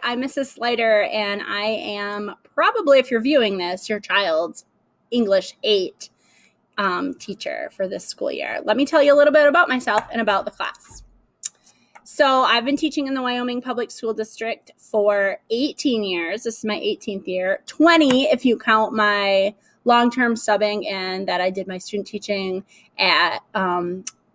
I'm Mrs. Sluiter, and I am probably, if you're viewing this, your child's English 8 teacher for this school year. Let me tell you a little bit about myself and about the class. So I've been teaching in the Wyoming Public School District for 18 years. This is my 18th year, 20 if you count my long-term subbing and that I did my student teaching at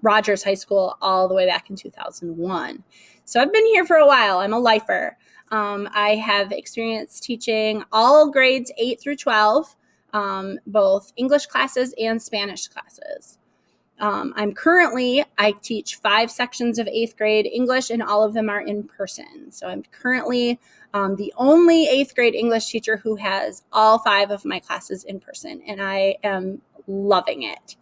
Rogers High School all the way back in 2001. So I've been here for a while. I'm a lifer. I have experience teaching all grades 8 through 12, both English classes and Spanish classes. I teach 5 sections of 8th grade English, and all of them are in person. So I'm currently the only 8th grade English teacher who has all 5 of my classes in person, and I am loving it.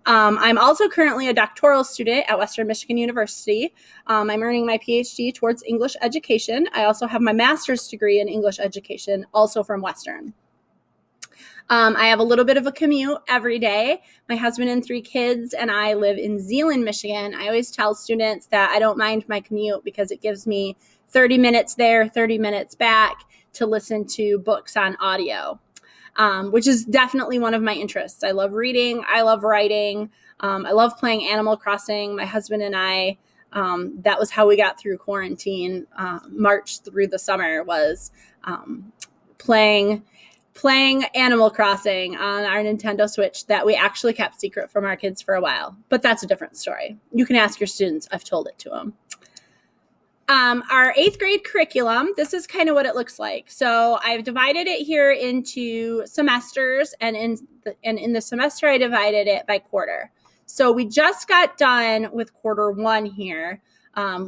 I'm also currently a doctoral student at Western Michigan University. I'm earning my PhD towards English education. I also have my master's degree in English education, also from Western. I have a little bit of a commute every day. My husband and 3 kids and I live in Zeeland, Michigan. I always tell students that I don't mind my commute because it gives me 30 minutes there, 30 minutes back to listen to books on audio, which is definitely one of my interests. I love reading. I love writing. I love playing Animal Crossing. My husband and I, that was how we got through quarantine. March through the summer was playing Animal Crossing on our Nintendo Switch that we actually kept secret from our kids for a while. But that's a different story. You can ask your students. I've told it to them. Our 8th grade curriculum, this is kind of what it looks like. So I've divided it here into semesters, and in the semester I divided it by quarter. So we just got done with quarter 1 here,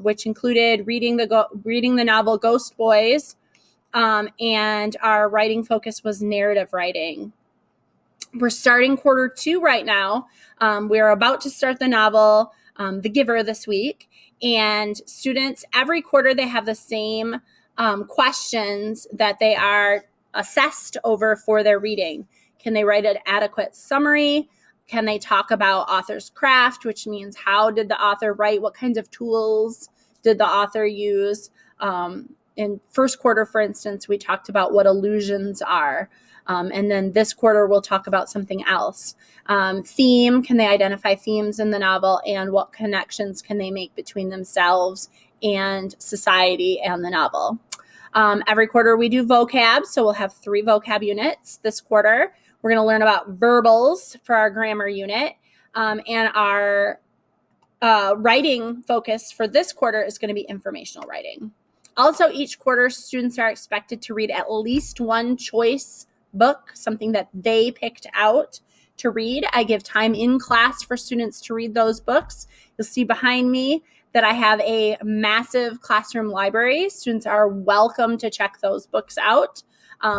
which included reading the novel Ghost Boys. And our writing focus was narrative writing. We're starting quarter 2 right now. We're about to start the novel, The Giver, this week. And students, every quarter, they have the same questions that they are assessed over for their reading. Can they write an adequate summary? Can they talk about author's craft, which means how did the author write? What kinds of tools did the author use? In first quarter, for instance, we talked about what allusions are. And then this quarter, we'll talk about something else. Theme, can they identify themes in the novel, and what connections can they make between themselves and society and the novel? Every quarter, we do vocab. So we'll have 3 vocab units this quarter. We're going to learn about verbals for our grammar unit. And our writing focus for this quarter is going to be informational writing. Also, each quarter, students are expected to read at least 1 choice book, something that they picked out to read. I give time in class for students to read those books. You'll see behind me that I have a massive classroom library. Students are welcome to check those books out.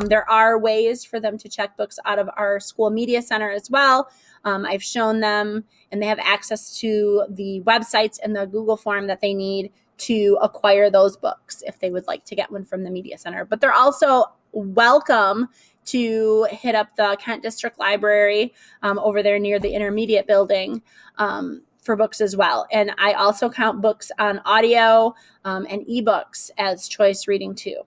There are ways for them to check books out of our school media center as well. I've shown them, and they have access to the websites and the Google form that they need to acquire those books if they would like to get one from the media center. But they're also welcome to hit up the Kent District Library over there near the intermediate building for books as well. And I also count books on audio and ebooks as choice reading too.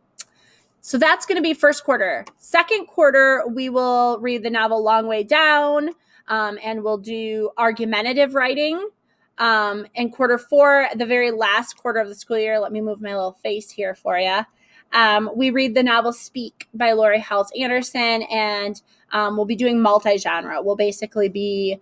So that's going to be first quarter. Second quarter, we will read the novel Long Way Down, and we'll do argumentative writing. And quarter 4, the very last quarter of the school year, let me move my little face here for you. We read the novel Speak by Lori Halse Anderson, and we'll be doing multi-genre. We'll basically be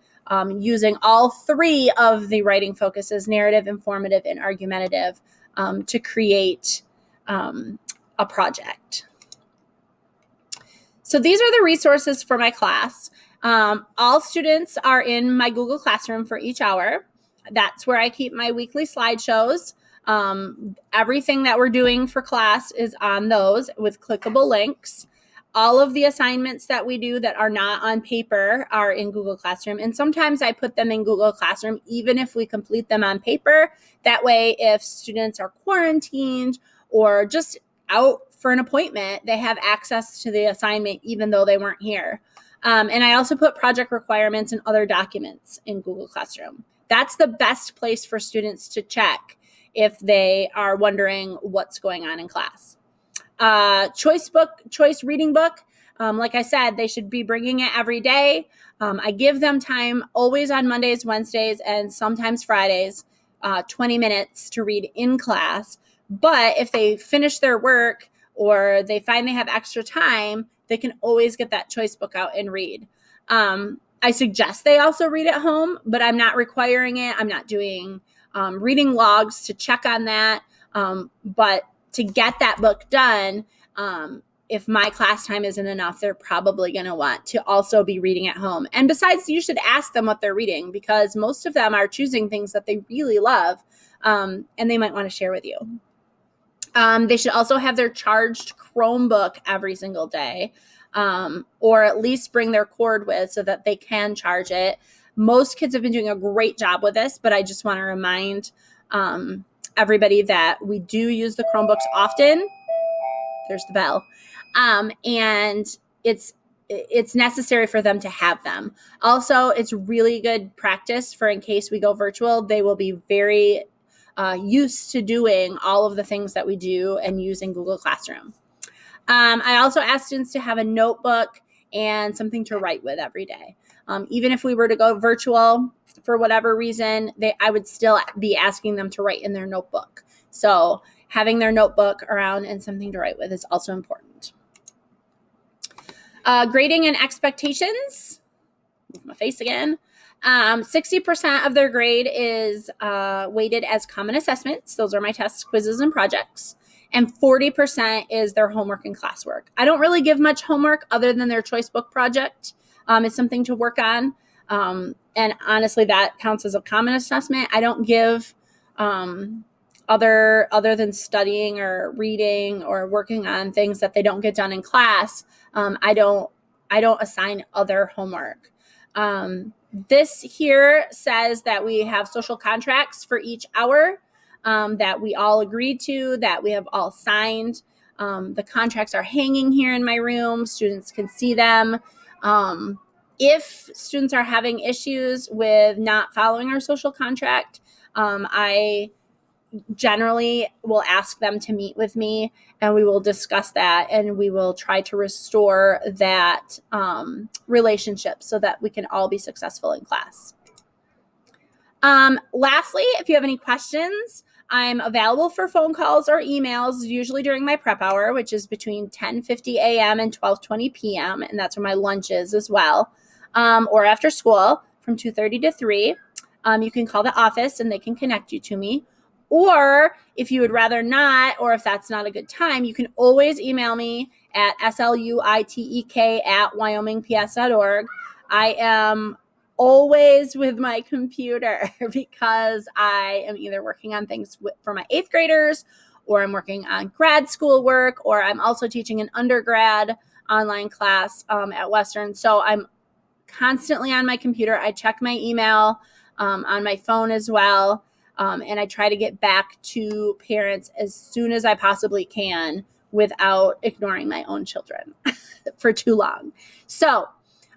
using all 3 of the writing focuses, narrative, informative, and argumentative, to create a project. So these are the resources for my class. All students are in my Google Classroom for each hour. That's where I keep my weekly slideshows. Everything that we're doing for class is on those with clickable links. All of the assignments that we do that are not on paper are in Google Classroom. And sometimes I put them in Google Classroom, even if we complete them on paper. That way, if students are quarantined or just out for an appointment, they have access to the assignment, even though they weren't here. And I also put project requirements and other documents in Google Classroom. That's the best place for students to check if they are wondering what's going on in class. choice reading book. Like I said, they should be bringing it every day. I give them time always on Mondays, Wednesdays, and sometimes Fridays, 20 minutes to read in class. But if they finish their work or they find they have extra time, they can always get that choice book out and read. I suggest they also read at home, but I'm not requiring it. I'm not doing reading logs to check on that. But to get that book done, if my class time isn't enough, they're probably going to want to also be reading at home. And besides, you should ask them what they're reading, because most of them are choosing things that they really love, and they might want to share with you. They should also have their charged Chromebook every single day, or at least bring their cord with so that they can charge it. Most kids have been doing a great job with this, but I just want to remind everybody that we do use the Chromebooks often. There's the bell. And it's necessary for them to have them. Also, it's really good practice for in case we go virtual, they will be very used to doing all of the things that we do and using Google Classroom. I also ask students to have a notebook and something to write with every day. Even if we were to go virtual for whatever reason, I would still be asking them to write in their notebook. So having their notebook around and something to write with is also important. Grading and expectations. Move my face again. 60% of their grade is weighted as common assessments. Those are my tests, quizzes, and projects. And 40% is their homework and classwork. I don't really give much homework other than their choice book project. It's something to work on. And honestly, that counts as a common assessment. I don't give other than studying or reading or working on things that they don't get done in class. I don't assign other homework. This here says that we have social contracts for each hour that we all agreed to, that we have all signed. The contracts are hanging here in my room. Students can see them. If students are having issues with not following our social contract, I generally will ask them to meet with me and we will discuss that and we will try to restore that relationship so that we can all be successful in class. Lastly, if you have any questions, I'm available for phone calls or emails, usually during my prep hour, which is between 10:50 a.m. and 12:20 p.m. And that's where my lunch is as well, or after school from 2:30 to 3. You can call the office and they can connect you to me. Or if you would rather not, or if that's not a good time, you can always email me at sluitek@wyomingps.org. I am always with my computer because I am either working on things for my 8th graders, or I'm working on grad school work, or I'm also teaching an undergrad online class at Western. So I'm constantly on my computer. I check my email on my phone as well. And I try to get back to parents as soon as I possibly can without ignoring my own children for too long. So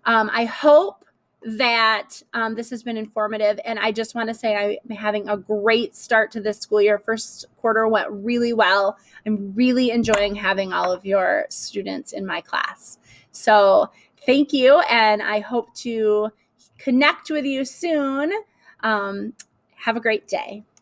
I hope that this has been informative. And I just want to say I'm having a great start to this school year. First quarter went really well. I'm really enjoying having all of your students in my class. So thank you. And I hope to connect with you soon. Have a great day.